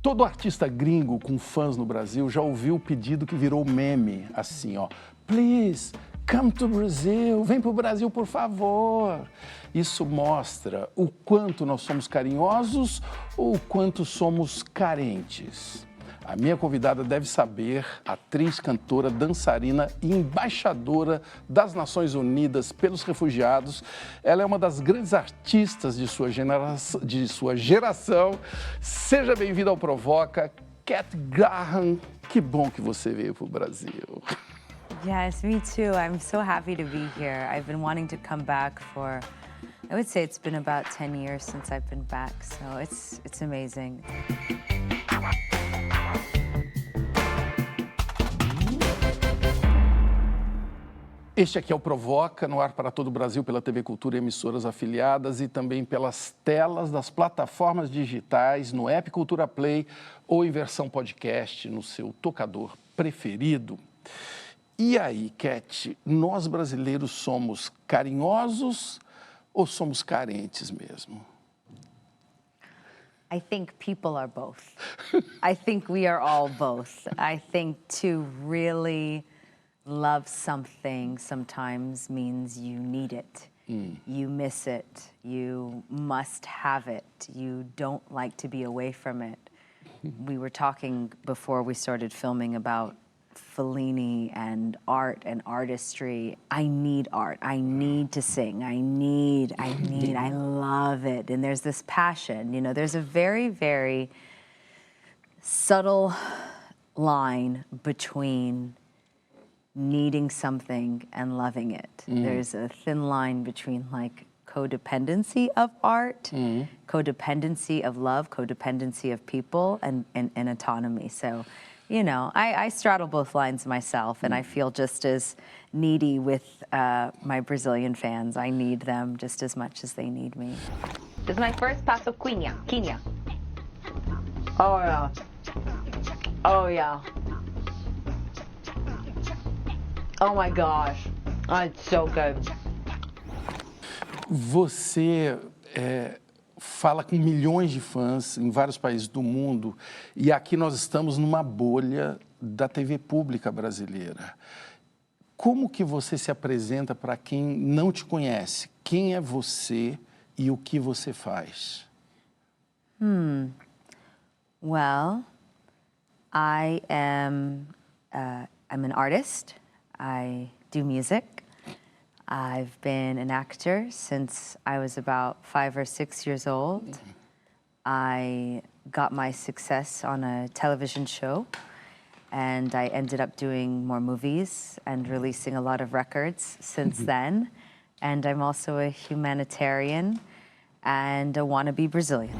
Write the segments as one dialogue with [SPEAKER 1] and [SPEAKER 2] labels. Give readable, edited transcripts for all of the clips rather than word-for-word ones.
[SPEAKER 1] Todo artista gringo com fãs no Brasil já ouviu o pedido que virou meme, assim, ó. Please, come to Brazil, vem pro Brasil, por favor. Isso mostra o quanto nós somos carinhosos ou o quanto somos carentes. A minha convidada deve saber, atriz, cantora, dançarina e embaixadora das Nações Unidas pelos Refugiados. Ela é uma das grandes artistas de sua geração. Seja bem-vinda ao Provoca, Cat Graham. Que bom que você veio para o Brasil.
[SPEAKER 2] Yes, me too. I'm so happy to be here. I've been wanting to come back for, I would say it's been about 10 years since I've been back, so it's amazing.
[SPEAKER 1] Este aqui é o Provoca, no ar para todo o Brasil, pela TV Cultura e emissoras afiliadas e também pelas telas das plataformas digitais, no app Cultura Play ou em versão podcast no seu tocador preferido. E aí, Cat, nós brasileiros somos carinhosos ou somos carentes mesmo?
[SPEAKER 2] I think people are both. I think we are all both. I think to really love something sometimes means you need it. You miss it. You must have it. You don't like to be away from it. We were talking before we started filming about Fellini and art and artistry. I need art. I need to sing. I love it. And there's this passion, you know, there's a very, very subtle line between needing something and loving it. There's a thin line between like codependency of art, codependency of love, codependency of people, and autonomy. So, you know, I straddle both lines myself, and I feel just as needy with my Brazilian fans. I need them just as much as they need me.
[SPEAKER 3] This is my first passo quinha.
[SPEAKER 2] Oh yeah. Oh yeah. Oh my gosh. Oh, it's so good.
[SPEAKER 1] Você fala com milhões de fãs em vários países do mundo e aqui nós estamos numa bolha da TV pública brasileira. Como que você se apresenta para quem não te conhece? Quem é você e o que você faz?
[SPEAKER 2] Well, I'm an artist. I do music. I've been an actor since I was about 5 or 6 years old. I got my success on a television show, and I ended up doing more movies and releasing a lot of records since then. And I'm also a humanitarian and a wannabe Brazilian.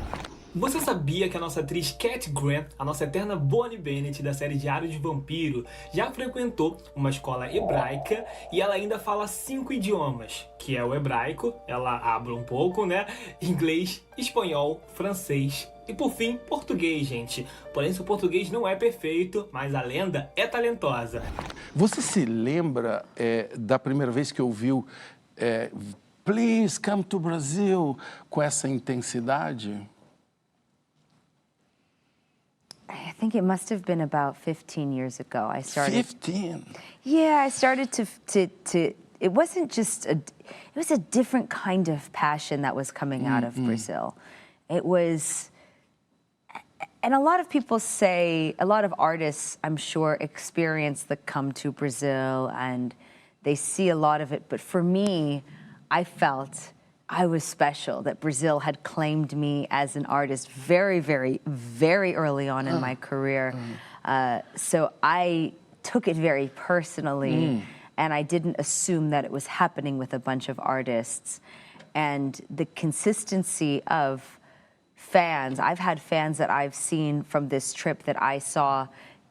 [SPEAKER 4] Você sabia que a nossa atriz Cat Graham, a nossa eterna Bonnie Bennett da série Diário de Vampiro, já frequentou uma escola hebraica e ela ainda fala 5 idiomas, que é o hebraico, ela abre um pouco, né? Inglês, espanhol, francês e, por fim, português, gente. Porém, seu português não é perfeito, mas a lenda é talentosa.
[SPEAKER 1] Você se lembra da primeira vez que ouviu Please come to Brazil com essa intensidade?
[SPEAKER 2] I think it must have been about 15 years ago. I started.
[SPEAKER 1] 15?
[SPEAKER 2] Yeah, I started to it wasn't just it was a different kind of passion that was coming out of Brazil. It was, and a lot of people say, a lot of artists, I'm sure, experience the come to Brazil and they see a lot of it. But for me, I felt I was special, that Brazil had claimed me as an artist very, very, very early on in my career. So I took it very personally, and I didn't assume that it was happening with a bunch of artists. And the consistency of fans, I've had fans that I've seen from this trip that I saw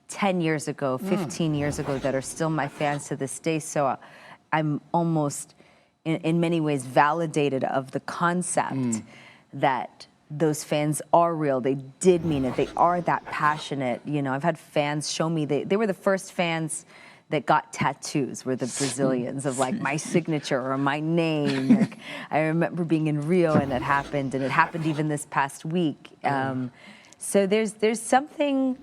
[SPEAKER 2] 10 years ago, 15 years ago, that are still my fans to this day. So I'm almost, in many ways, validated of the concept that those fans are real. They did mean it. They are that passionate. You know, I've had fans show me, they were the first fans that got tattoos, were the Brazilians, of like my signature or my name. Like, I remember being in Rio and it happened even this past week. So there's something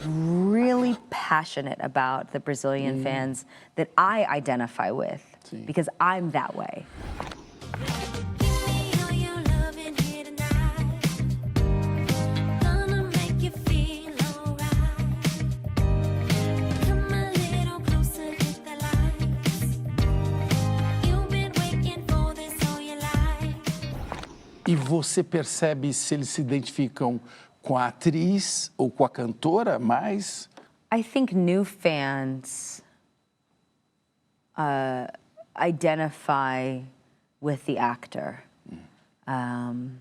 [SPEAKER 2] really passionate about the Brazilian fans that I identify with because I'm that way.
[SPEAKER 1] E você percebe se eles se identificam com a atriz ou com a cantora mais?
[SPEAKER 2] I think new fans identify with the actor. And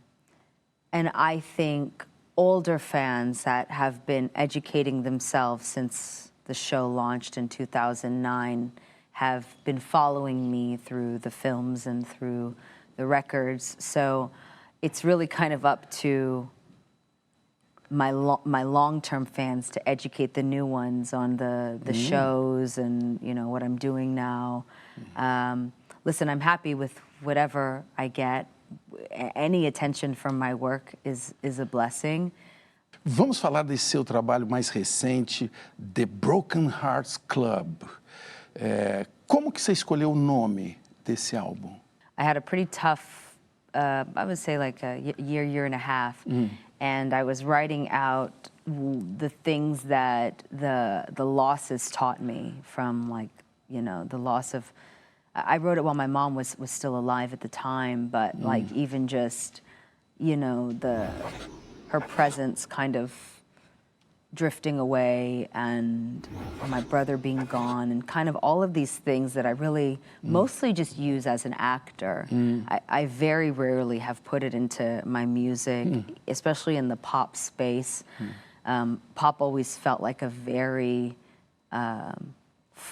[SPEAKER 2] I think older fans that have been educating themselves since the show launched in 2009 have been following me through the films and through the records. So it's really kind of up to my long-term fans to educate the new ones on the shows and, you know, what I'm doing now. Listen, I'm happy with whatever I get. Any attention from my work is a blessing.
[SPEAKER 1] Vamos falar desse seu trabalho mais recente, The Broken Hearts Club. Como que você escolheu o nome desse álbum?
[SPEAKER 2] I had a pretty tough, I would say like a year and a half. And I was writing out the things that the losses taught me from, like, you know, the loss of, I wrote it while my mom was still alive at the time, but like even just, you know, her presence kind of drifting away and my brother being gone and kind of all of these things that I really mostly just use as an actor. I very rarely have put it into my music, especially in the pop space. Pop always felt like a very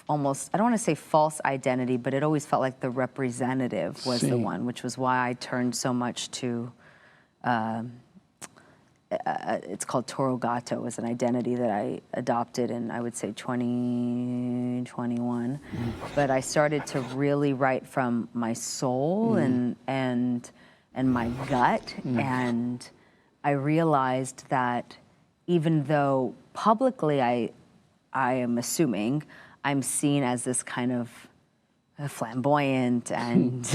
[SPEAKER 2] almost, I don't want to say false identity, but it always felt like the representative was the one, which was why I turned so much to it's called Toro Gato. Is an identity that I adopted in, I would say, 2021. But I started to really write from my soul and my gut, and I realized that even though publicly I am assuming I'm seen as this kind of flamboyant and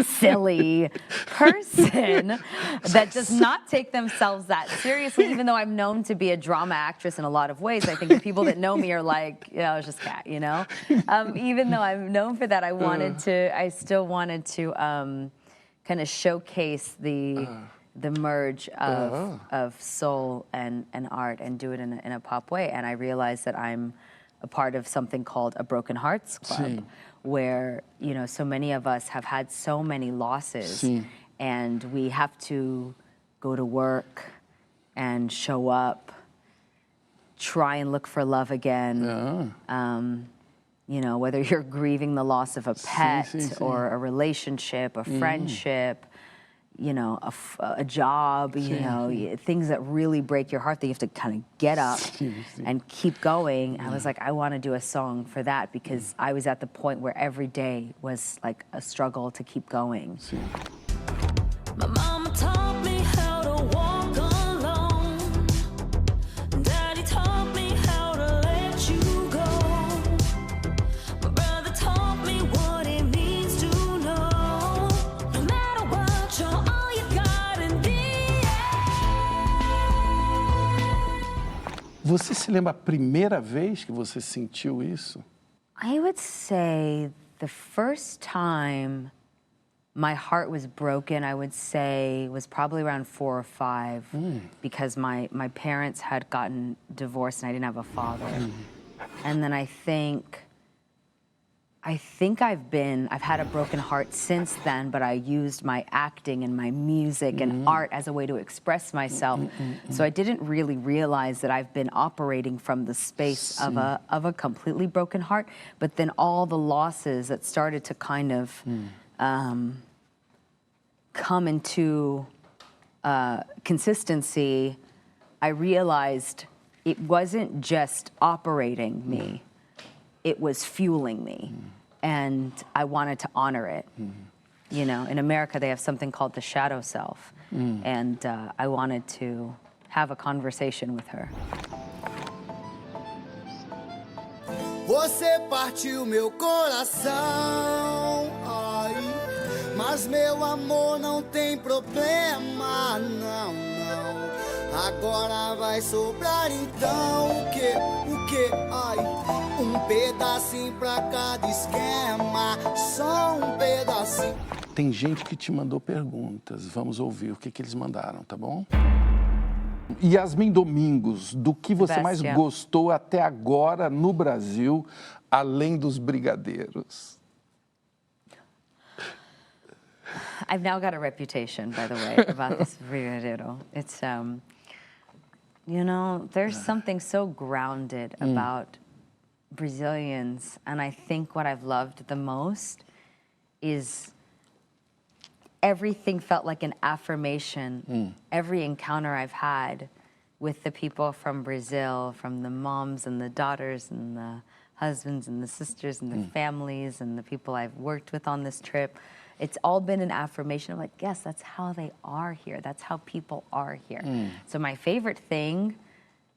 [SPEAKER 2] silly person that does not take themselves that seriously, even though I'm known to be a drama actress in a lot of ways. I think the people that know me are like, you know, it's just Kat, you know? Even though I'm known for that, I still wanted to kind of showcase the merge of soul and art and do it in a pop way. And I realized that I'm a part of something called a Broken Hearts Club, where, you know, so many of us have had so many losses, and we have to go to work and show up, try and look for love again. You know, whether you're grieving the loss of a pet or a relationship, a friendship, you know, a job, you know, things that really break your heart that you have to kind of get up and keep going. I was like, I want to do a song for that because I was at the point where every day was like a struggle to keep going.
[SPEAKER 5] My mama taught me how to walk alone. Daddy taught me how to let you go. My brother taught me what it means to know. No matter what, you're all you got in the end.
[SPEAKER 1] Você se lembra a primeira vez que você sentiu isso?
[SPEAKER 2] I would say the first time my heart was broken, I would say, was probably around 4 or 5 because my parents had gotten divorced and I didn't have a father. And then I think I've had a broken heart since then, but I used my acting and my music and art as a way to express myself. So I didn't really realize that I've been operating from the space of a completely broken heart. But then all the losses that started to kind of come into consistency, I realized it wasn't just operating me. It was fueling me, and I wanted to honor it. You know, in America, they have something called the shadow self, and I wanted to have a conversation with her.
[SPEAKER 6] Você partiu meu coração, ai, mas meu amor não tem problema, não, não. Agora vai sobrar então o quê, ai, pedacinho pra cada esquema, só pedacinho.
[SPEAKER 1] Tem gente que te mandou perguntas, vamos ouvir o que eles mandaram, tá bom? Yasmin Domingos, do que você mais gostou até agora no Brasil, além dos brigadeiros?
[SPEAKER 2] I've now got a reputation, by the way, about this brigadeiro. It's, you know, there's something so grounded about Brazilians, and I think what I've loved the most is everything felt like an affirmation. Every encounter I've had with the people from Brazil, from the moms and the daughters and the husbands and the sisters and the families and the people I've worked with on this trip, it's all been an affirmation of like, yes, that's how they are here. That's how people are here. So my favorite thing,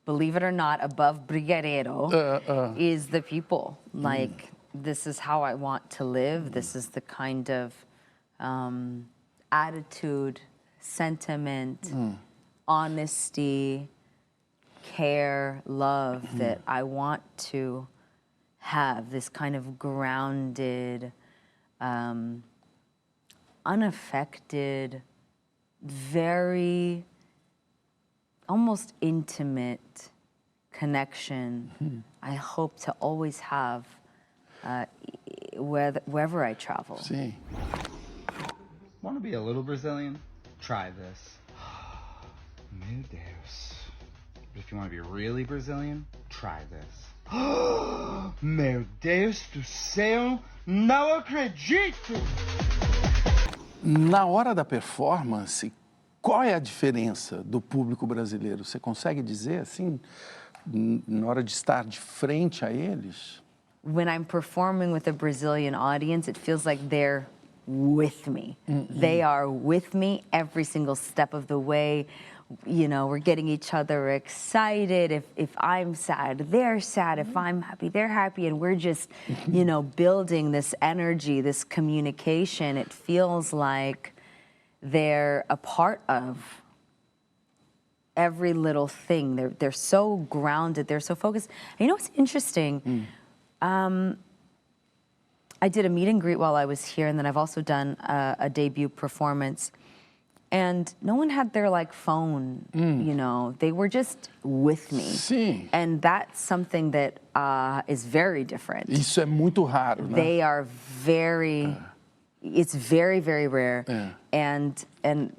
[SPEAKER 2] believe it or not, above brigadeiro, is the people. Like, this is how I want to live. This is the kind of attitude, sentiment, honesty, care, love that I want to have. This kind of grounded, unaffected, very almost intimate connection I hope to always have wherever I travel.
[SPEAKER 1] Sim.
[SPEAKER 7] Want to be a little Brazilian? Try this. Meu Deus. But if you want to be really Brazilian, try this. Meu Deus do céu, não acredito!
[SPEAKER 1] Na hora da performance, qual é a diferença do público brasileiro? Você consegue dizer, assim, na hora de estar de frente a eles?
[SPEAKER 2] When I'm performing with a Brazilian audience, it feels like they're with me. They are with me every single step of the way. You know, we're getting each other excited. If I'm sad, they're sad. If I'm happy, they're happy. And we're just, you know, building this energy, this communication. It feels like they're a part of every little thing. They're so grounded. They're so focused. And you know what's interesting? I did a meet and greet while I was here, and then I've also done a debut performance. And no one had their, like, phone, you know. They were just with me.
[SPEAKER 1] Sim.
[SPEAKER 2] And that's something that is very different.
[SPEAKER 1] Isso é muito raro, né?
[SPEAKER 2] They are very... It's very, very rare. And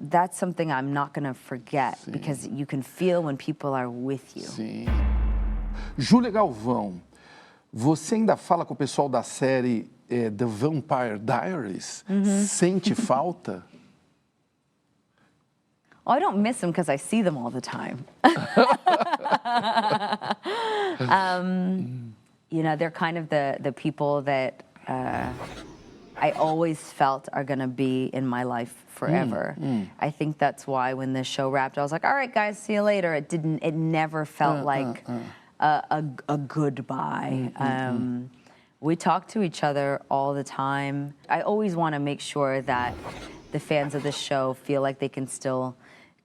[SPEAKER 2] that's something I'm not going to forget, because you can feel when people are with you.
[SPEAKER 1] Sim. Júlia Galvão, você ainda fala com o pessoal da série The Vampire Diaries? Sente falta?
[SPEAKER 2] Oh, I don't miss them because I see them all the time. You know, they're kind of the people that I always felt are going to be in my life forever. I think that's why when the show wrapped, I was like, all right, guys, see you later. It never felt like a goodbye. We talk to each other all the time. I always want to make sure that the fans of the show feel like they can still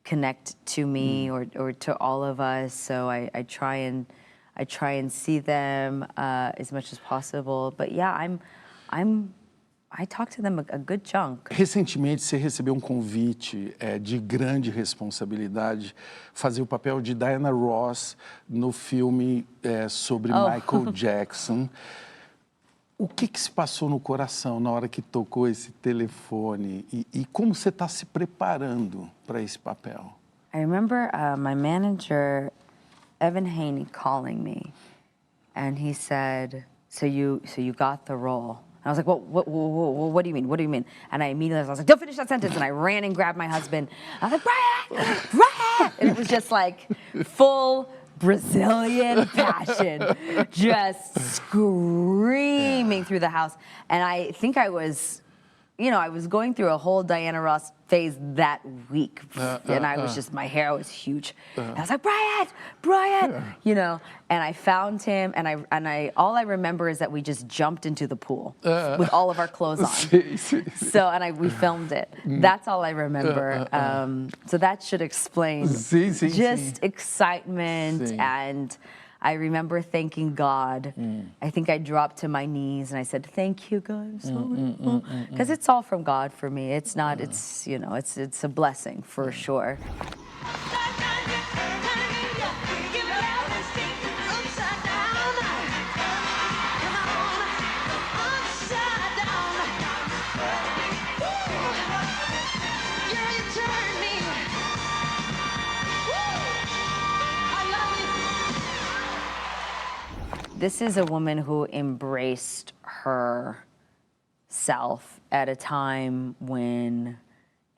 [SPEAKER 2] connect to me or to all of us. So I try and see them as much as possible. But yeah, I talk to them a good chunk.
[SPEAKER 1] Recentemente, você recebeu um convite de grande responsabilidade, fazer o papel de Diana Ross no filme sobre Michael Jackson. O que se passou no coração na hora que tocou esse telefone? E como você está se preparando para esse papel?
[SPEAKER 2] I remember my manager, Evan Haney, calling me. And he said, so you got the role. And I was like, what do you mean? What do you mean? And I immediately was like, don't finish that sentence. And I ran and grabbed my husband. I was like, Brian! And it was just like full Brazilian passion, just screaming through the house. And I think I was, you know, I was going through a whole Diana Ross phase that week, and I was just, my hair was huge. And I was like, Brian, you know, and I found him, and I all I remember is that we just jumped into the pool with all of our clothes on. So, and we filmed it. That's all I remember. So that should explain just excitement, and I remember thanking God. I think I dropped to my knees and I said, "Thank you, God," because it's all from God for me. It's not. It's, you know, it's a blessing for sure. This is a woman who embraced herself at a time when,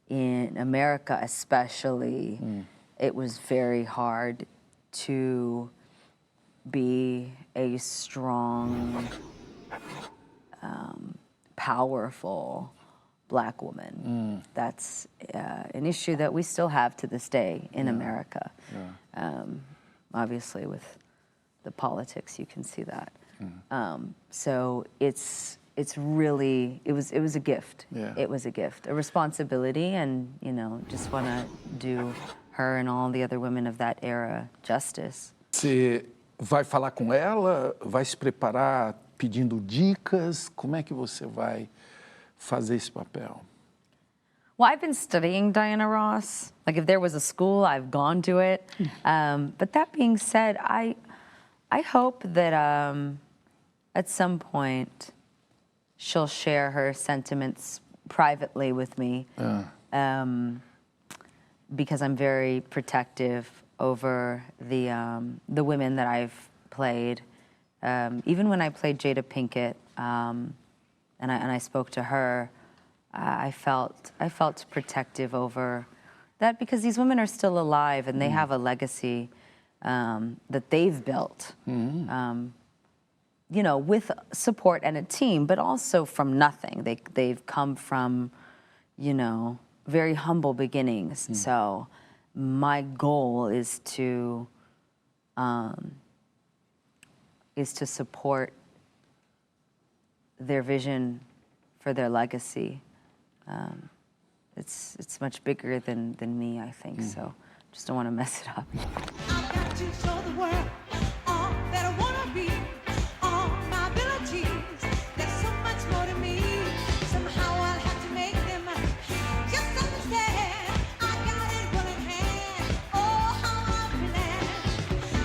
[SPEAKER 2] in America especially, it was very hard to be a strong, powerful Black woman. That's an issue that we still have to this day in America. Obviously, with the politics, you can see that. So it's really, it was a gift. It was a gift, a responsibility, and, you know, just want to do her and all the other women of that era justice.
[SPEAKER 1] Você vai falar com ela? Vai se preparar pedindo dicas? Como é que você vai fazer esse papel?
[SPEAKER 2] Well, I've been studying Diana Ross. Like, if there was a school, I've gone to it. But that being said, I hope that at some point she'll share her sentiments privately with me, because I'm very protective over the women that I've played. Even when I played Jada Pinkett, and I spoke to her, I felt protective over that, because these women are still alive and they have a legacy that they've built, you know, with support and a team, but also from nothing. They've come from, you know, very humble beginnings. So my goal is to support their vision for their legacy. It's much bigger than me, I think. So just don't want to mess it up.
[SPEAKER 5] I've got to show the world all that I want to be, all my abilities. There's so much more to me. Somehow I'll have to make them just understand. I got it well in hand. Oh, how I plan.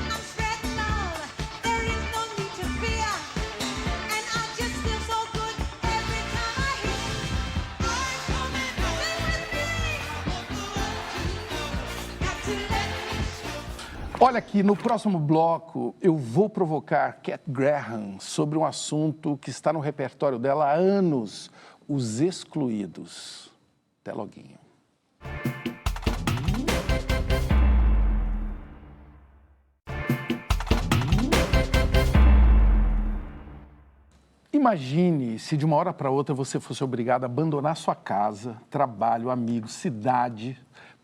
[SPEAKER 5] I'm spreading love. There is no need to fear. And I just feel so good every time I hear. I'm coming, sing with me. Got to let me show.
[SPEAKER 1] Olha aqui, no próximo bloco eu vou provocar Cat Graham sobre um assunto que está no repertório dela há anos, os excluídos. Até loguinho. Imagine se de uma hora para outra você fosse obrigado a abandonar sua casa, trabalho, amigos, cidade,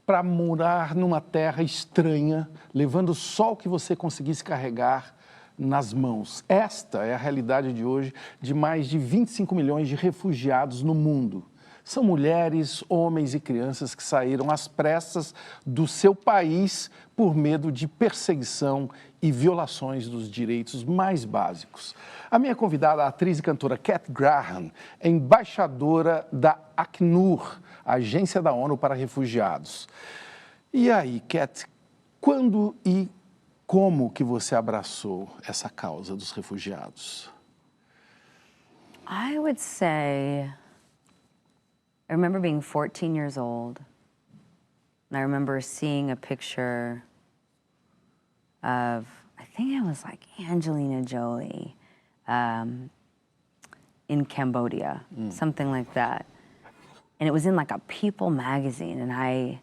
[SPEAKER 1] para morar numa terra estranha, levando só o que você conseguisse carregar nas mãos. Esta é a realidade de hoje de mais de 25 milhões de refugiados no mundo. São mulheres, homens e crianças que saíram às pressas do seu país por medo de perseguição e violações dos direitos mais básicos. A minha convidada, a atriz e cantora Cat Graham, é embaixadora da ACNUR, a Agência da ONU para Refugiados. E aí, Cat, quando e como que você abraçou essa causa dos refugiados?
[SPEAKER 2] I would say, I remember being 14 years old, and I remember seeing a picture of, I think it was like Angelina Jolie in Cambodia, something like that. And it was in like a People magazine, and I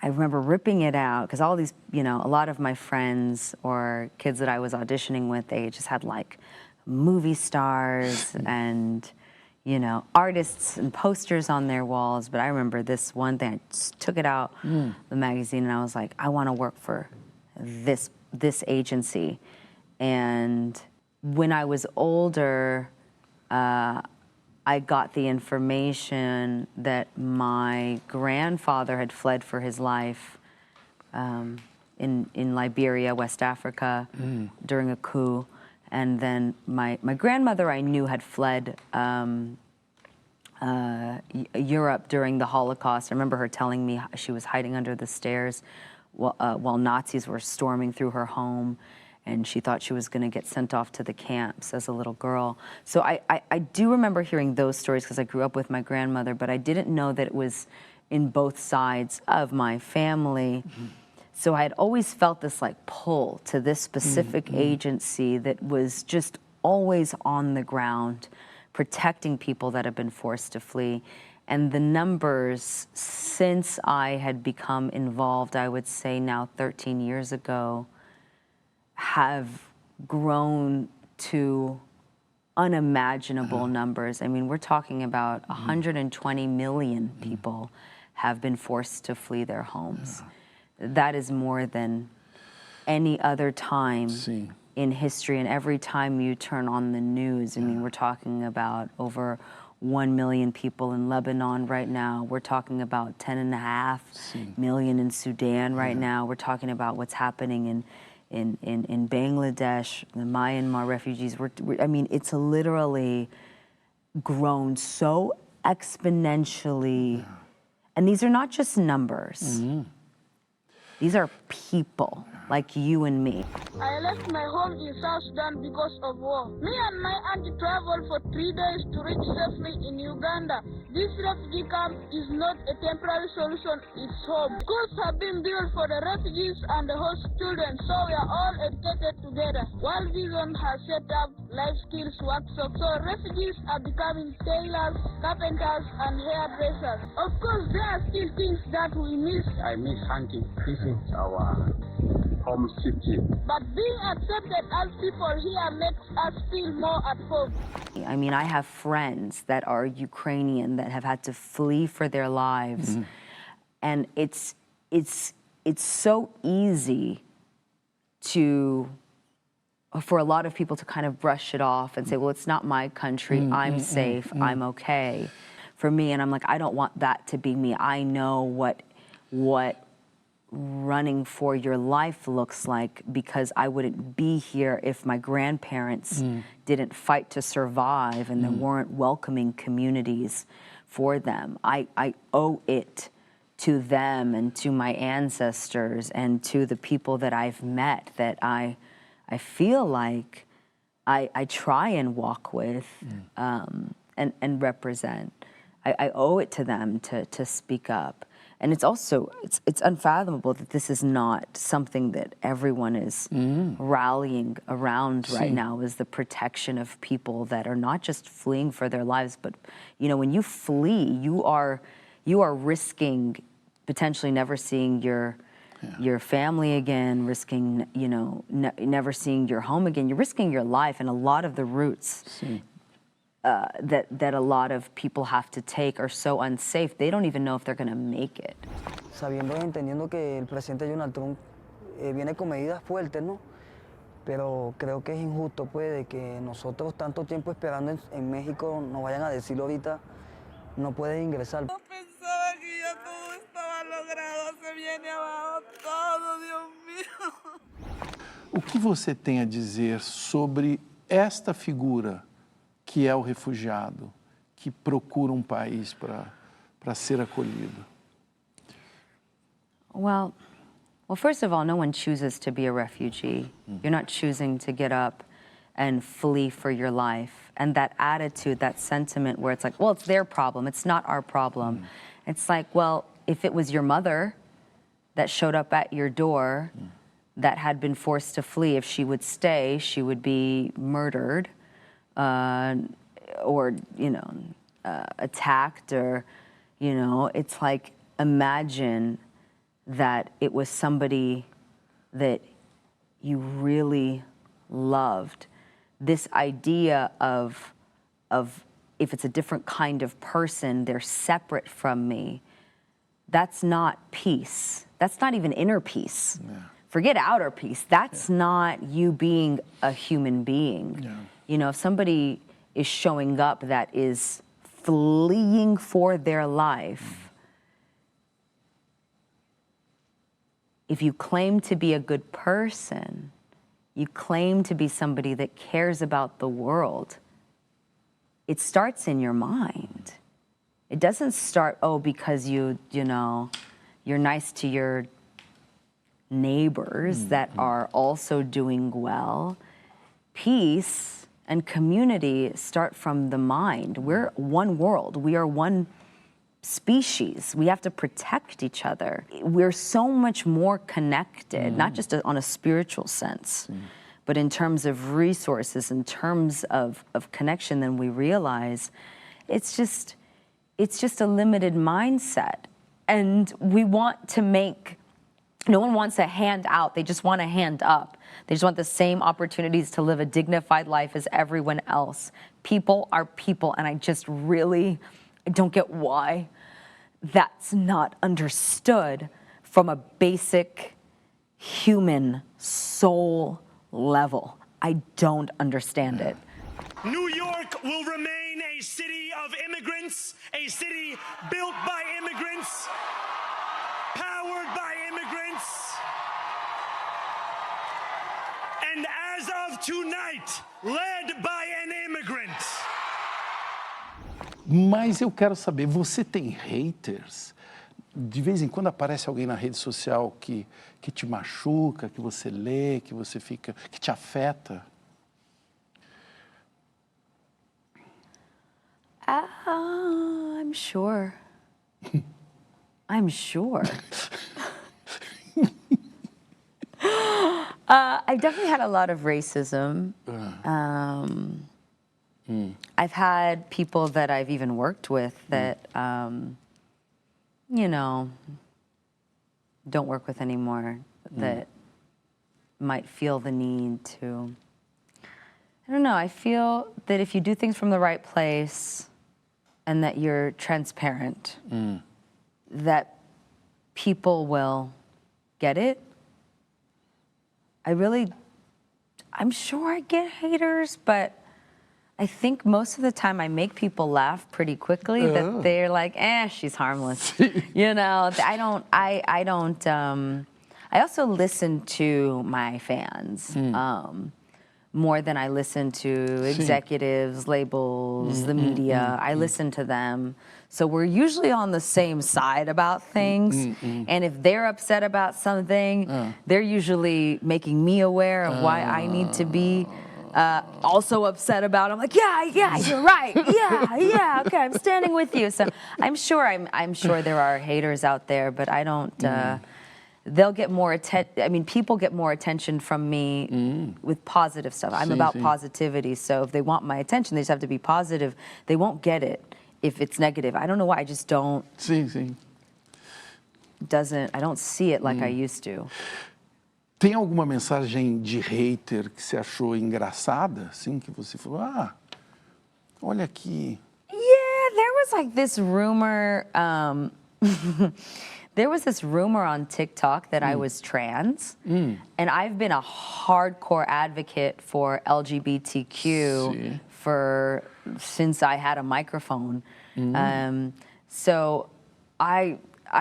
[SPEAKER 2] remember ripping it out, because all these, you know, a lot of my friends or kids that I was auditioning with, they just had like movie stars and, you know, artists and posters on their walls. But I remember this one thing, I just took it out, the magazine, and I was like, I want to work for this agency. And when I was older, I got the information that my grandfather had fled for his life in Liberia, West Africa, during a coup. And then my grandmother, I knew, had fled Europe during the Holocaust. I remember her telling me she was hiding under the stairs while Nazis were storming through her home, and she thought she was going to get sent off to the camps as a little girl. So I do remember hearing those stories because I grew up with my grandmother, but I didn't know that it was in both sides of my family. So I had always felt this like pull to this specific agency that was just always on the ground, protecting people that have been forced to flee. And the numbers, since I had become involved, I would say now 13 years ago, have grown to unimaginable numbers. I mean, we're talking about 120 million people have been forced to flee their homes. That is more than any other time in history. And every time you turn on the news, I mean, we're talking about over 1 million people in Lebanon right now. We're talking about 10.5 million in Sudan right now. We're talking about what's happening in Bangladesh, the Myanmar refugees. I mean, it's literally grown so exponentially. And these are not just numbers. These are people like you and me.
[SPEAKER 8] I left my home in South Sudan because of war. Me and my auntie traveled for 3 days to reach safely in Uganda. This refugee camp is not a temporary solution, it's home. Schools have been built for the refugees and the host children, so we are all educated together. World Vision has set up life skills workshops, so refugees are becoming tailors, carpenters, and hairdressers. Of course, there are still things that we miss.
[SPEAKER 9] I miss hunting, fishing, our home city.
[SPEAKER 8] But being accepted as people here makes us feel more at home.
[SPEAKER 2] I mean, I have friends that are Ukrainian that have had to flee for their lives. And it's so easy for a lot of people to kind of brush it off and say, well, it's not my country, I'm safe, I'm okay. For me, and I'm like, I don't want that to be me. I know what running for your life looks like, because I wouldn't be here if my grandparents didn't fight to survive and there weren't welcoming communities for them. I owe it to them and to my ancestors and to the people that I've met that I feel like I try and walk with and represent. I owe it to them to speak up. And it's also, it's unfathomable that this is not something that everyone is rallying around right now, is the protection of people that are not just fleeing for their lives, but, you know, when you flee, you are risking potentially never seeing your family again, risking, you know, never seeing your home again. You're risking your life, and a lot of the routes that a lot of people have to take are so unsafe, they don't even know if they're going to make it.
[SPEAKER 10] Sabiendo y entendiendo que el presidente Donald Trump viene con medidas fuertes, ¿no? Pero creo que es injusto, pues, de que nosotros tanto tiempo esperando en México nos vayan a decir ahorita no puedes ingresar.
[SPEAKER 8] No pensaba que ya todo estaba logrado, se viene abajo todo, Dios mío.
[SPEAKER 1] O que você tem a dizer sobre esta figura que é o refugiado, que procura país para ser acolhido?
[SPEAKER 2] Well, first of all, no one chooses to be a refugee. You're not choosing to get up and flee for your life. And that attitude, that sentiment where it's like, well, it's their problem, it's not our problem. It's like, well, if it was your mother that showed up at your door that had been forced to flee, if she would stay, she would be murdered. Or, you know, attacked, or, you know, it's like, imagine that it was somebody that you really loved. This idea of if it's a different kind of person, they're separate from me, that's not peace. That's not even inner peace. Yeah. Forget outer peace. That's not you being a human being. Yeah. You know, if somebody is showing up that is fleeing for their life, if you claim to be a good person, you claim to be somebody that cares about the world, it starts in your mind. It doesn't start, oh, because you know, you're nice to your neighbors that are also doing well. Peace and community start from the mind. We're one world. We are one species. We have to protect each other. We're so much more connected, not just on a spiritual sense, but in terms of resources, in terms of connection than we realize. It's just a limited mindset. And we want to make, no one wants a hand out, they just want a hand up. They just want the same opportunities to live a dignified life as everyone else. People are people, and I don't get why that's not understood from a basic human soul level. I don't understand it.
[SPEAKER 11] New York will remain a city of immigrants, a city built by immigrants, powered by immigrants, and as of tonight, led by an immigrant.
[SPEAKER 1] Mas eu quero saber, você tem haters? De vez em quando aparece alguém na rede social que te machuca, que você lê, que você fica, que te afeta?
[SPEAKER 2] I'm sure. I'm sure. I've definitely had a lot of racism. I've had people that I've even worked with that, you know, don't work with anymore, that might feel the need to, I don't know, I feel that if you do things from the right place and that you're transparent, that people will get it. I'm sure I get haters, but I think most of the time I make people laugh pretty quickly, that they're like, she's harmless. You know, I also listen to my fans more than I listen to executives, labels, the media. I listen to them. So we're usually on the same side about things. And if they're upset about something, they're usually making me aware of why I need to be also upset about it. I'm like, yeah, you're right. Yeah, okay, I'm standing with you. So I'm sure there are haters out there, but I don't, they'll get more attention. I mean, people get more attention from me with positive stuff. I'm about positivity, so if they want my attention, they just have to be positive. They won't get it if it's negative. I don't know why, I just don't. I don't see it like I used to.
[SPEAKER 1] Tem alguma mensagem de hater que você achou engraçada, assim, que você falou, olha aqui.
[SPEAKER 2] Yeah, there was like this rumor, there was this rumor on TikTok that I was trans, and I've been a hardcore advocate for LGBTQ since I had a microphone. So I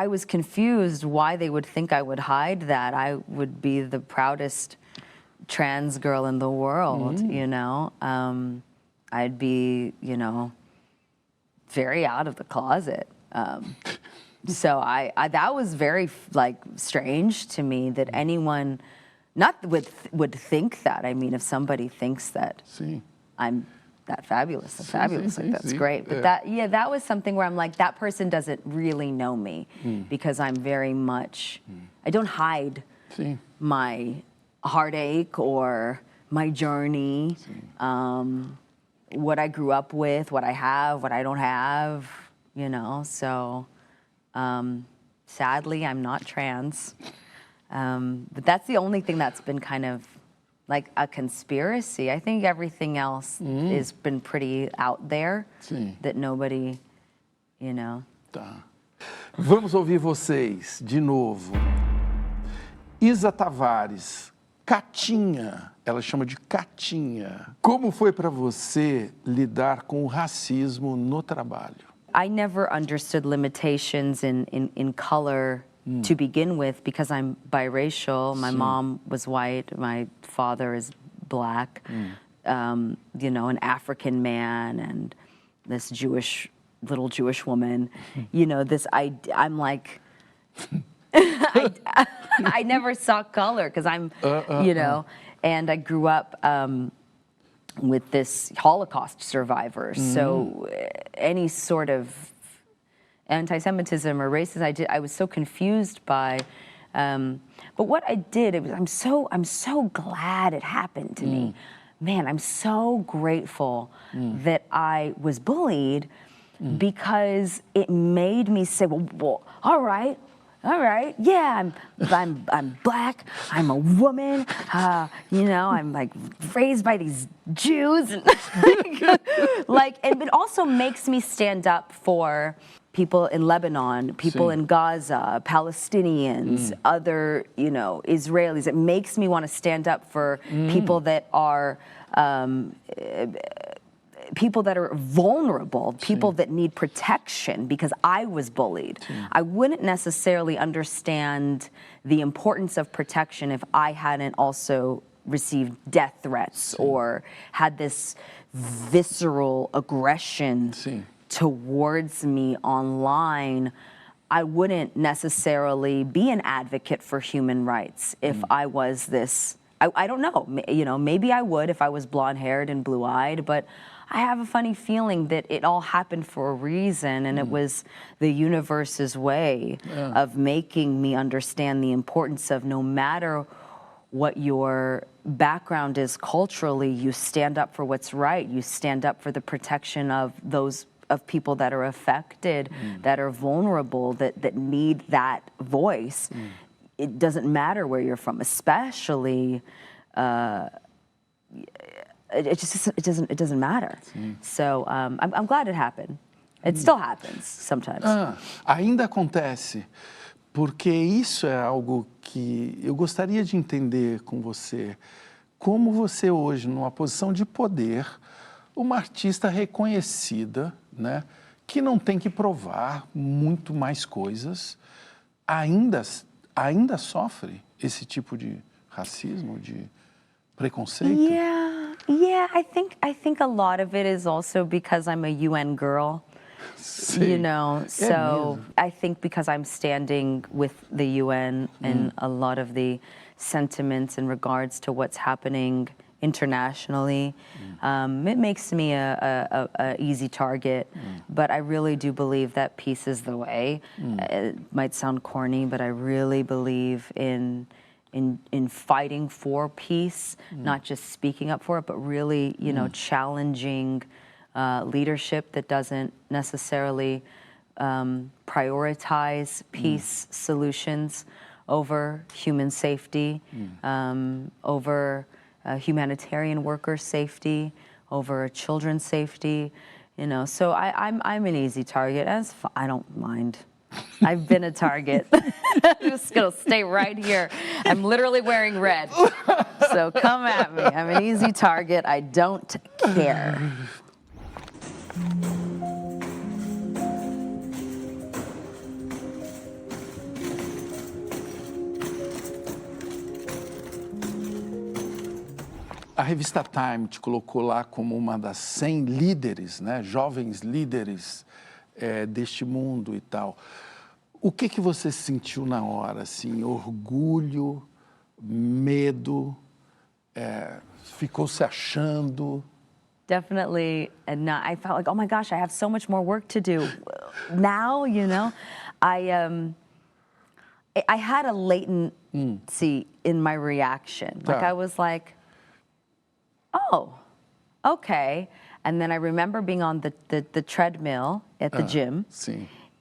[SPEAKER 2] was confused why they would think I would hide that. I would be the proudest trans girl in the world, you know. I'd be, you know, very out of the closet. So that was very like strange to me that anyone would think that. I mean, if somebody thinks that I'm that fabulous, like that's great. But that was something where I'm like, that person doesn't really know me because I'm very much, I don't hide my heartache or my journey, what I grew up with, what I have, what I don't have, you know, so sadly I'm not trans. But that's the only thing that's been kind of like a conspiracy. I think everything else has been pretty out there that nobody, you know.
[SPEAKER 1] Tá. Vamos ouvir vocês de novo. Isa Tavares, Catinha, ela chama de Catinha. Como foi para você lidar com o racismo no trabalho?
[SPEAKER 2] I never understood limitations in color to begin with because I'm biracial. My mom was white, my father is black, you know, an African man and this little Jewish woman. You know, I'm like, I never saw color because I'm, you know, and I grew up with this Holocaust survivor. So any sort of anti-Semitism or racism, I was so confused by. But what I did, I'm so glad it happened to me. Man, I'm so grateful that I was bullied because it made me say, well, all right, yeah, I'm black, I'm a woman, you know, I'm like raised by these Jews, and like, and it also makes me stand up for people in Lebanon, people in Gaza, Palestinians, other, you know, Israelis. It makes me want to stand up for people that are vulnerable, people that need protection, because I was bullied. I wouldn't necessarily understand the importance of protection if I hadn't also received death threats or had this visceral aggression towards me online. I wouldn't necessarily be an advocate for human rights if I was this. I don't know, you know, maybe I would if I was blonde-haired and blue-eyed, but I have a funny feeling that it all happened for a reason, and it was the universe's way of making me understand the importance of no matter what your background is culturally, you stand up for what's right. You stand up for the protection of those of people that are affected, that are vulnerable, that need that voice. It doesn't matter where you're from, especially. It doesn't matter. So I'm glad it happened. It still happens sometimes.
[SPEAKER 1] Ainda acontece, porque isso é algo que eu gostaria de entender com você. Como você hoje, numa posição de poder, uma artista reconhecida, né, que não tem que provar muito mais coisas, ainda sofre esse tipo de racismo, de preconceito?
[SPEAKER 2] Yeah, I think a lot of it is also because I'm a UN girl. You know, so I think because I'm standing with the UN and a lot of the sentiments in regards to what's happening internationally, it makes me a easy target. But I really do believe that peace is the way. It might sound corny, but I really believe in fighting for peace, not just speaking up for it, but really, you know, challenging leadership that doesn't necessarily prioritize peace solutions over human safety, over humanitarian worker safety, over children's safety. You know, so I'm an easy target. I don't mind. I've been a target. I'm just gonna stay right here. I'm literally wearing red. So come at me. I'm an easy target. I don't care.
[SPEAKER 1] A revista Time te colocou lá como uma das 100 líderes, né, jovens líderes deste mundo e tal. O que você sentiu na hora, assim? Orgulho, medo, ficou se achando?
[SPEAKER 2] Definitely, and I felt like, oh my gosh, I have so much more work to do now. You know, I had a latency in my reaction. Like I was like, oh, okay. And then I remember being on the treadmill at the gym,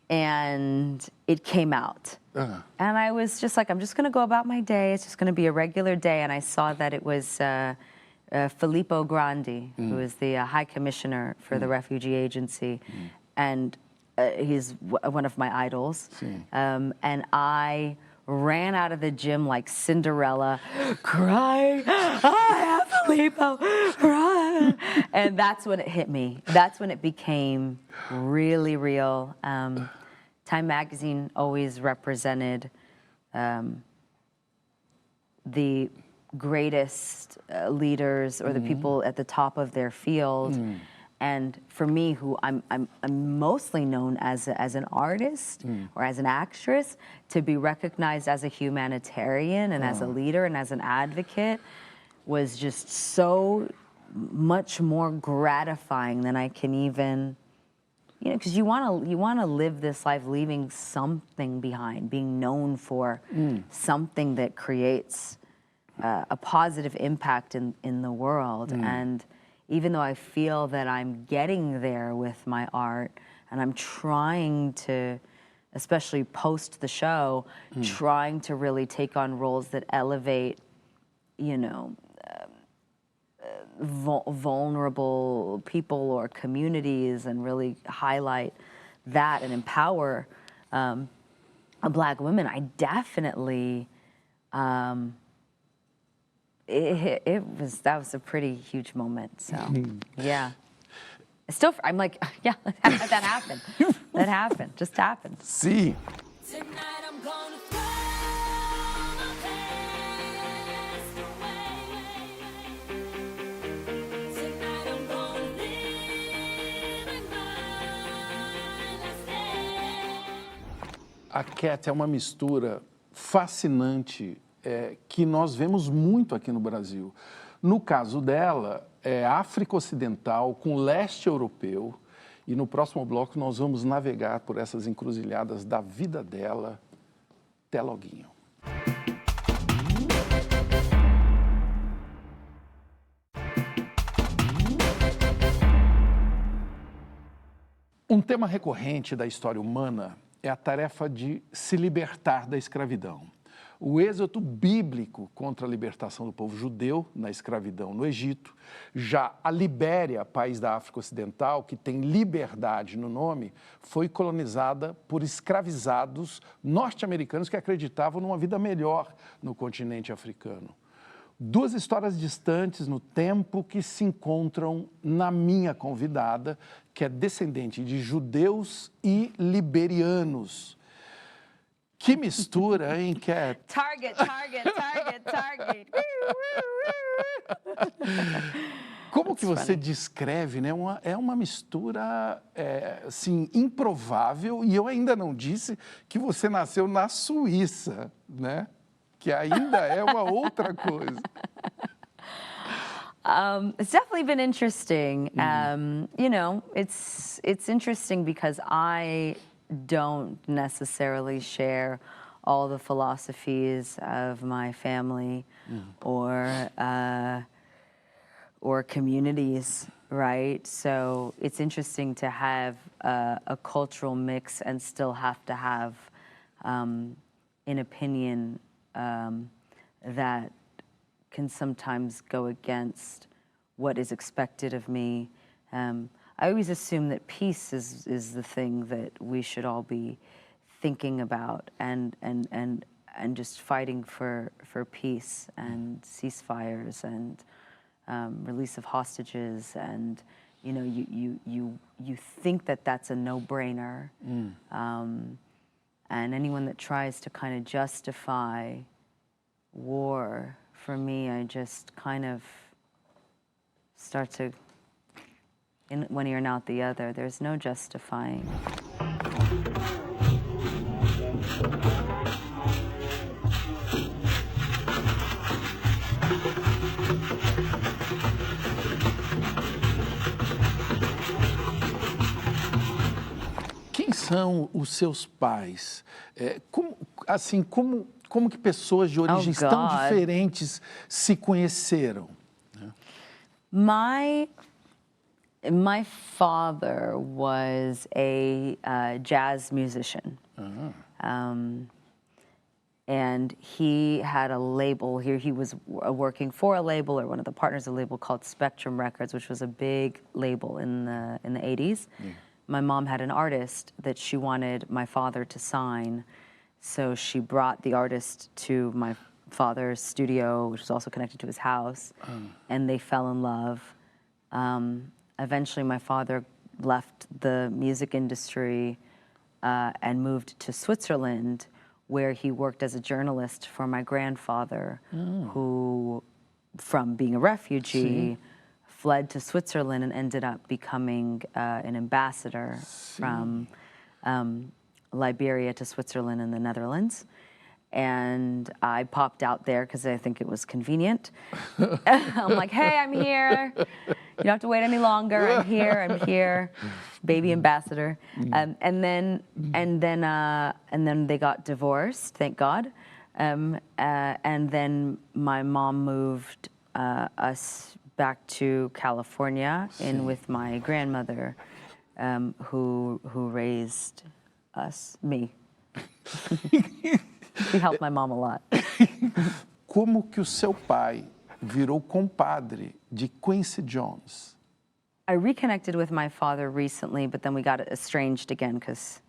[SPEAKER 2] and it came out. And I was just like, I'm just going to go about my day. It's just going to be a regular day. And I saw that it was Filippo Grandi, who is the High Commissioner for the Refugee Agency. And he's one of my idols. And I ran out of the gym like Cinderella, crying, I have Filippo, run. And that's when it hit me. That's when it became really real. Time Magazine always represented the greatest leaders or the people at the top of their field. And for me, who I'm mostly known as an artist or as an actress, to be recognized as a humanitarian and as a leader and as an advocate was just so much more gratifying than I can even, you know, because you want to live this life leaving something behind, being known for something that creates a positive impact in the world. And even though I feel that I'm getting there with my art, and I'm trying to, especially post the show, trying to really take on roles that elevate, you know, vulnerable people or communities and really highlight that and empower Black women, I definitely, that was a pretty huge moment. So yeah, still I'm like, yeah, that happened. That happened. Just happened.
[SPEAKER 1] See.
[SPEAKER 5] Tonight I'm gonna throw my past away. Tonight I'm gonna live in my last day.
[SPEAKER 1] A Cat é uma mistura fascinante que nós vemos muito aqui no Brasil. No caso dela, é África Ocidental com leste europeu, e no próximo bloco nós vamos navegar por essas encruzilhadas da vida dela. Até loguinho. Um tema recorrente da história humana é a tarefa de se libertar da escravidão. O êxodo bíblico contra a libertação do povo judeu na escravidão no Egito, já a Libéria, país da África Ocidental, que tem liberdade no nome, foi colonizada por escravizados norte-americanos que acreditavam numa vida melhor no continente africano. Duas histórias distantes no tempo que se encontram na minha convidada, que é descendente de judeus e liberianos. Que mistura, hein, Cat?
[SPEAKER 2] Target.
[SPEAKER 1] Como que você descreve, né? É uma mistura, assim, improvável, e eu ainda não disse que você nasceu na Suíça, né? Que ainda é uma outra coisa.
[SPEAKER 2] It's definitely been interesting. You know, it's interesting because I don't necessarily share all the philosophies of my family or communities, right? So it's interesting to have a cultural mix and still have to have an opinion that can sometimes go against what is expected of me. I always assume that peace is the thing that we should all be thinking about and just fighting for peace and ceasefires and release of hostages, and you know you think that that's a no-brainer, and anyone that tries to kind of justify war, for me, I just kind of start to, in one ear and out the other. There's no justifying.
[SPEAKER 1] Quem são os seus pais? Como que pessoas de origens tão diferentes se conheceram?
[SPEAKER 2] My father was a jazz musician. And he had a label here. He was working for a label, or one of the partners of a label called Spectrum Records, which was a big label in the 80s. Yeah. My mom had an artist that she wanted my father to sign. So she brought the artist to my father's studio, which was also connected to his house, and they fell in love. Eventually, my father left the music industry and moved to Switzerland, where he worked as a journalist for my grandfather, who, from being a refugee, fled to Switzerland and ended up becoming an ambassador from Liberia to Switzerland and the Netherlands. And I popped out there because I think it was convenient. I'm like, hey, I'm here. You don't have to wait any longer. I'm here. Baby ambassador. And then they got divorced, thank God. And then my mom moved us back to California with my grandmother, who raised me. She helped my mom a lot.
[SPEAKER 1] Como que o seu pai virou compadre de Quincy Jones?
[SPEAKER 2] I reconnected with my father recently, but then we got estranged again because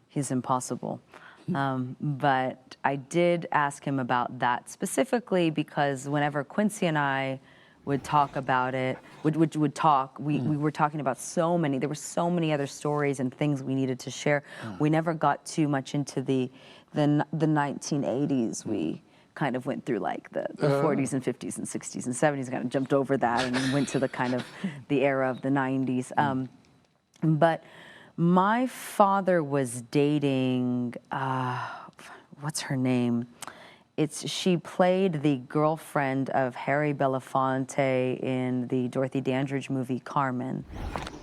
[SPEAKER 2] he's impossible. But I did ask him about that specifically because whenever Quincy and I would talk about it, would talk, we were talking about there were so many other stories and things we needed to share. We never got too much into the 1980s. We kind of went through like the 40s and 50s and 60s and 70s, kind of jumped over that and went to the kind of the era of the 90s. But my father was dating, what's her name? She played the girlfriend of Harry Belafonte in the Dorothy Dandridge movie Carmen.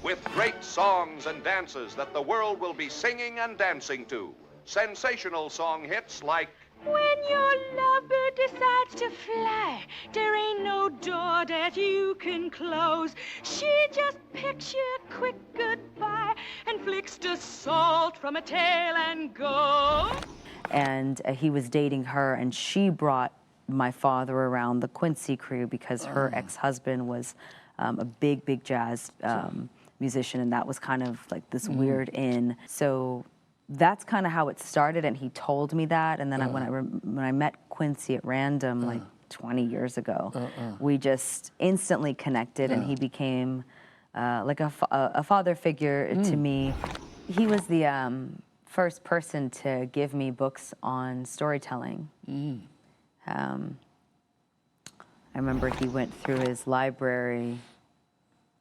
[SPEAKER 12] With great songs and dances that the world will be singing and dancing to. Sensational song hits like
[SPEAKER 5] when your lover decides to fly, there ain't no door that you can close. She just picks you a quick goodbye and flicks the salt from a tail and goes.
[SPEAKER 2] And he was dating her, and she brought my father around the Quincy crew because her ex-husband was a big jazz musician, and that was kind of like this weird in. So that's kind of how it started, and he told me that. And then when I met Quincy at random, like 20 years ago, we just instantly connected, and he became like a father figure to me. He was the first person to give me books on storytelling. I remember he went through his library.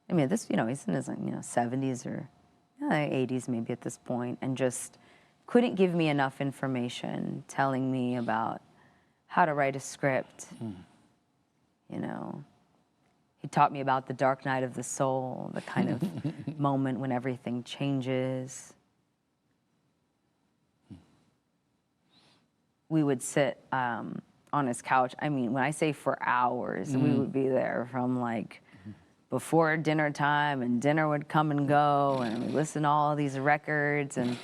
[SPEAKER 2] I mean, he's in his 70s or 80s maybe at this point, and just couldn't give me enough information telling me about how to write a script. He taught me about the dark night of the soul, the kind of moment when everything changes. We would sit on his couch. I mean, when I say for hours, we would be there from like before dinner time, and dinner would come and go, and we'd listen to all these records and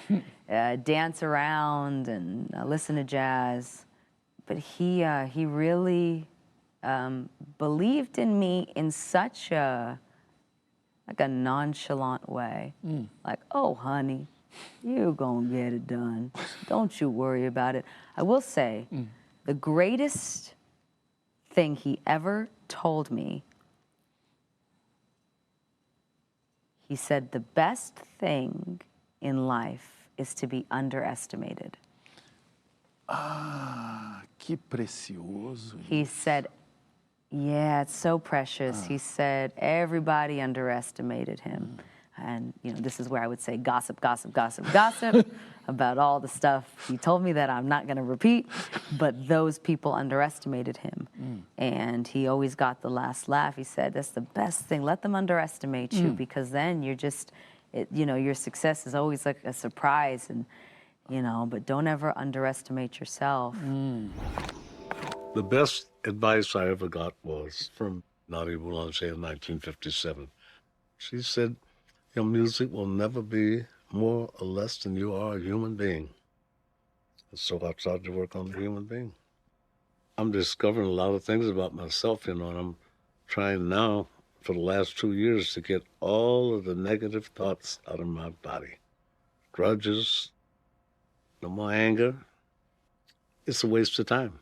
[SPEAKER 2] dance around and listen to jazz. But he really believed in me in such a nonchalant way. Like, oh, honey, you gonna get it done. Don't you worry about it. I will say, the greatest thing he ever told me, he said, the best thing in life is to be underestimated.
[SPEAKER 1] Ah, que precioso.
[SPEAKER 2] He said, yeah, it's so precious. He said, everybody underestimated him. And, this is where I would say gossip about all the stuff he told me that I'm not going to repeat, but those people underestimated him. And he always got the last laugh. He said, that's the best thing. Let them underestimate you, because then you're just, your success is always like a surprise, and, but don't ever underestimate yourself.
[SPEAKER 13] The best advice I ever got was from Nadia Boulanger in 1957. She said, your music will never be more or less than you are a human being. And so I started to work on the human being. I'm discovering a lot of things about myself, and I'm trying now for the last 2 years to get all of the negative thoughts out of my body. Grudges, no more anger. It's a waste of time.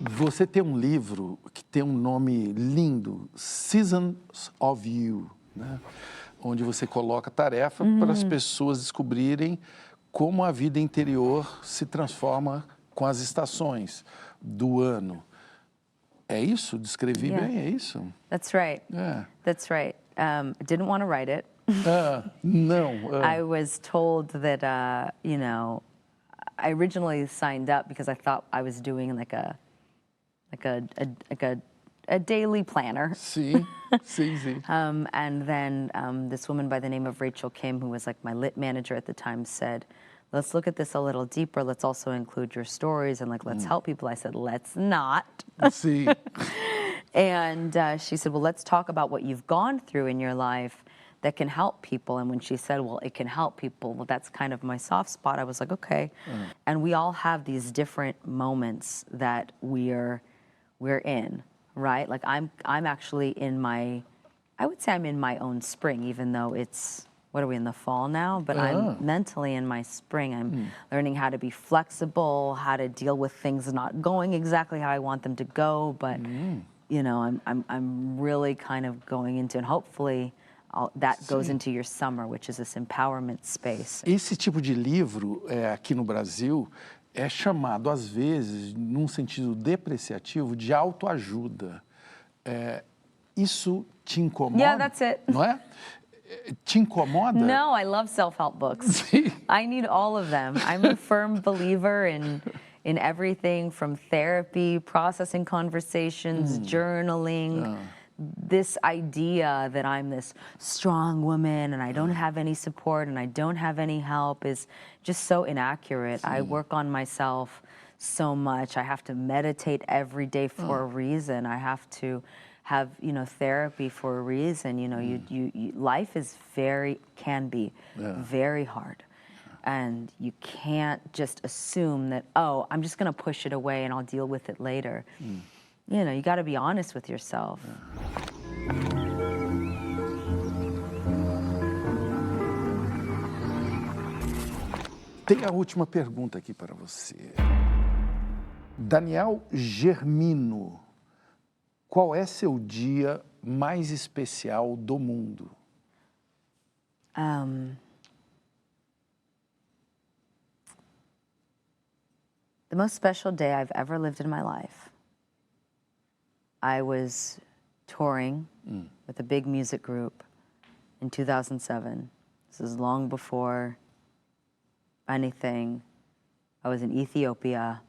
[SPEAKER 1] Você tem um livro que tem um nome lindo, Seasons of You, né? Onde você coloca tarefa para as pessoas descobrirem como a vida interior se transforma com as estações do ano. É isso? Descrevi bem? É isso?
[SPEAKER 2] That's right. That's right. I didn't want to write it.
[SPEAKER 1] Não.
[SPEAKER 2] I was told that, you know, I originally signed up because I thought I was doing like a daily planner.
[SPEAKER 1] Sim, sim, sim.
[SPEAKER 2] And then this woman by the name of Rachel Kim, who was like my lit manager at the time, said, let's look at this a little deeper. Let's also include your stories and like, let's help people. I said, let's not.
[SPEAKER 1] Sim.
[SPEAKER 2] And she said, well, let's talk about what you've gone through in your life that can help people. And when she said, well, it can help people, well, that's kind of my soft spot. I was like, okay. And we all have these different moments that we're in, right? Like I'm actually in my, I would say I'm in my own spring, even though it's, what are we in the fall now? But I'm mentally in my spring. I'm learning how to be flexible, how to deal with things not going exactly how I want them to go. But you know, I'm really kind of going into, and hopefully that goes into your summer, which is this empowerment space.
[SPEAKER 1] Esse tipo de livro, aqui no Brasil, é chamado, às vezes, num sentido depreciativo, de autoajuda. Isso te incomoda?
[SPEAKER 2] Yeah, that's it.
[SPEAKER 1] Não é? Te incomoda?
[SPEAKER 2] No, I love self-help books. I need all of them. I'm a firm believer in everything from therapy, processing conversations, journaling. This idea that I'm this strong woman and I don't have any support and I don't have any help is just so inaccurate. I work on myself so much. I have to meditate every day for a reason. I have to have, you know, therapy for a reason. You know, you life is can be very hard. And you can't just assume that, oh, I'm just going to push it away and I'll deal with it later. You know, you got to be honest with yourself.
[SPEAKER 1] Tem a última pergunta aqui para você. Daniel Germino, qual é seu dia mais especial do mundo?
[SPEAKER 2] The most special day I've ever lived in my life. I was touring with a big music group in 2007. This is long before anything. I was in Ethiopia.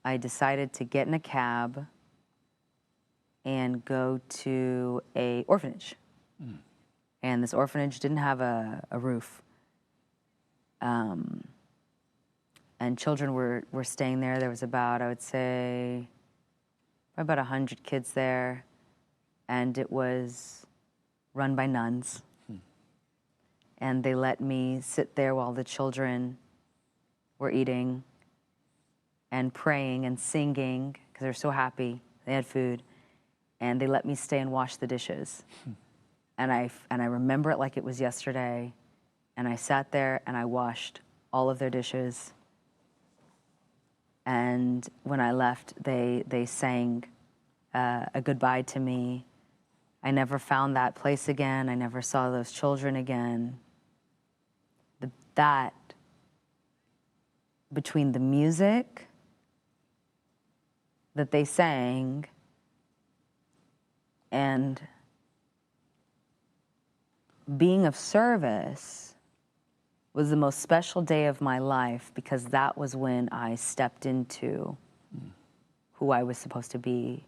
[SPEAKER 2] I decided to get in a cab and go to an orphanage. And this orphanage didn't have a roof. And children were staying there. There was about, I would say, about 100 kids there. And it was run by nuns. And they let me sit there while the children were eating and praying and singing because they're so happy. They had food. And they let me stay and wash the dishes. And I remember it like it was yesterday. And I sat there and I washed all of their dishes. And when I left, they sang a goodbye to me. I never found that place again. I never saw those children again. That, between the music that they sang and being of service, was the most special day of my life because that was when I stepped into who I was supposed to be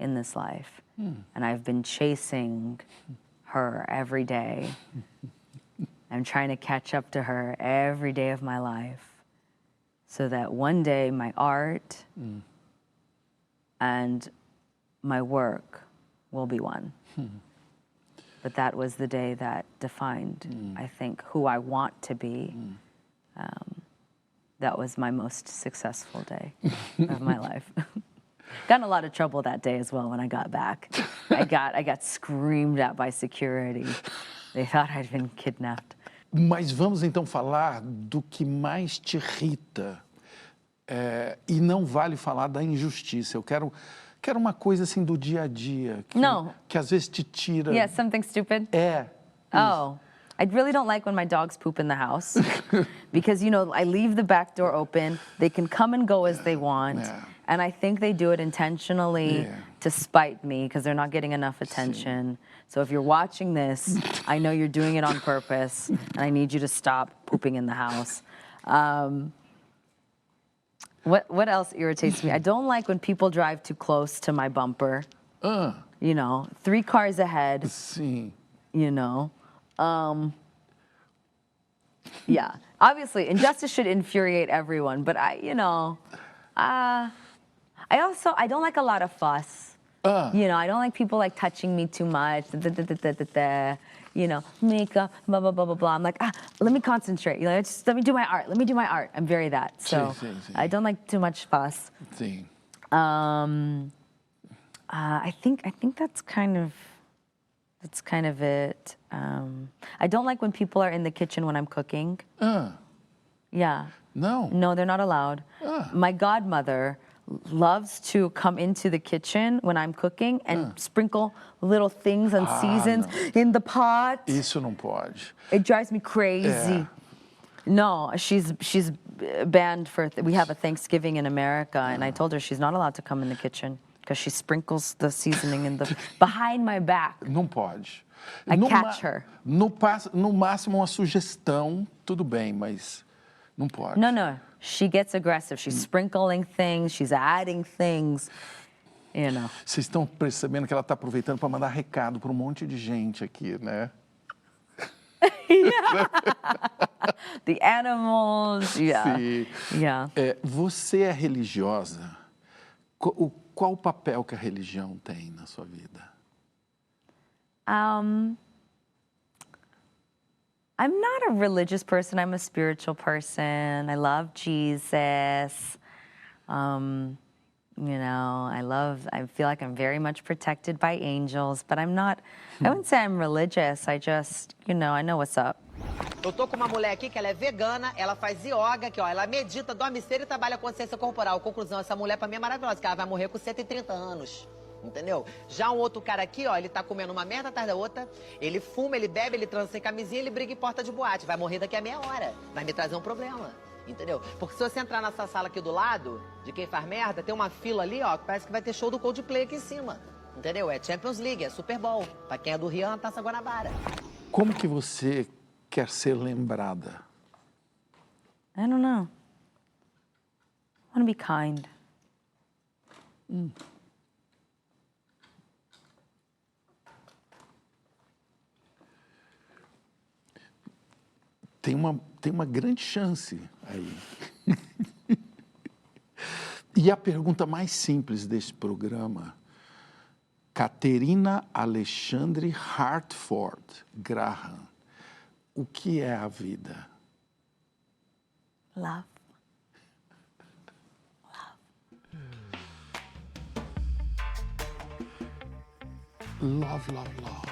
[SPEAKER 2] in this life. And I've been chasing her every day. I'm trying to catch up to her every day of my life so that one day my art and my work will be one. But that was the day that defined, I think, who I want to be that was my most successful day of my life. Got in a lot of trouble that day as well when I got back. I got screamed at by security. They thought I'd been kidnapped.
[SPEAKER 1] Mas vamos então falar do que mais te irrita. E não vale falar da injustiça. Eu quero uma coisa assim do dia a dia. Que às vezes te tira...
[SPEAKER 2] Yeah, something stupid? Oh. I really don't like when my dogs poop in the house. Because, you know, I leave the back door open. They can come and go as they want.
[SPEAKER 1] Yeah.
[SPEAKER 2] And I think they do it intentionally to spite me because they're not getting enough attention. So if you're watching this, I know you're doing it on purpose, and I need you to stop pooping in the house. What else irritates me? I don't like when people drive too close to my bumper. You know, 3 cars ahead.
[SPEAKER 1] Sim.
[SPEAKER 2] You know. Yeah. Obviously, injustice should infuriate everyone, but I don't like a lot of fuss. You know, I don't like people like touching me too much. You know, makeup, blah, blah, blah, blah, blah. I'm like, let me concentrate. You know, just let me do my art. Let me do my art. I'm very that. So
[SPEAKER 1] Sim.
[SPEAKER 2] I don't like too much fuss.
[SPEAKER 1] Sim.
[SPEAKER 2] I think that's kind of it. I don't like when people are in the kitchen when I'm cooking. Yeah. No, they're not allowed. My godmother loves to come into the kitchen when I'm cooking and sprinkle little things and seasons in the pot.
[SPEAKER 1] Isso não pode.
[SPEAKER 2] It drives me crazy. No, she's banned for... We have a Thanksgiving in America, and I told her she's not allowed to come in the kitchen because she sprinkles the seasoning in the behind my back.
[SPEAKER 1] Não pode.
[SPEAKER 2] I catch her.
[SPEAKER 1] No máximo uma sugestão, tudo bem, mas não pode.
[SPEAKER 2] No. She gets aggressive. She's sprinkling things. She's adding things. You know.
[SPEAKER 1] Vocês estão percebendo que ela está aproveitando para mandar recado para um monte de gente aqui, né?
[SPEAKER 2] The animals. Yeah.
[SPEAKER 1] Sim.
[SPEAKER 2] Yeah.
[SPEAKER 1] Você é religiosa? Qual o papel que a religião tem na sua vida?
[SPEAKER 2] I'm not a religious person. I'm a spiritual person. I love Jesus. You know, I feel like I'm very much protected by angels, but I'm not, I wouldn't say I'm religious. I just, you know, I know what's up.
[SPEAKER 14] Eu tô com uma mulher aqui que ela é vegana, ela faz yoga, que ó, ela medita, dorme cedo e trabalha com consciência corporal. Conclusão, essa mulher pra mim é maravilhosa, que ela vai morrer com 130 anos. Entendeu? Já um outro cara aqui, ó, ele tá comendo uma merda atrás da outra, ele fuma, ele bebe, ele transa sem camisinha, ele briga em porta de boate. Vai morrer daqui a meia hora. Vai me trazer um problema. Entendeu? Porque se você entrar nessa sala aqui do lado, de quem faz merda, tem uma fila ali, ó, que parece que vai ter show do Coldplay aqui em cima. Entendeu? É Champions League, é Super Bowl. Pra quem é do Rio, é uma Taça Guanabara.
[SPEAKER 1] Como que você quer ser lembrada?
[SPEAKER 2] I don't know. I want to be kind.
[SPEAKER 1] Tem uma grande chance aí. E a pergunta mais simples desse programa, Caterina Alexandre Hartford Graham, o que é a vida?
[SPEAKER 2] Love.
[SPEAKER 1] Love, love, love.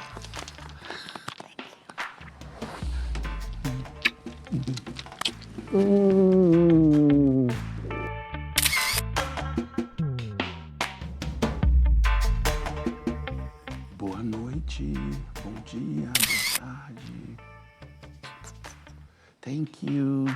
[SPEAKER 1] Boa noite, bom dia, boa tarde. Thank you.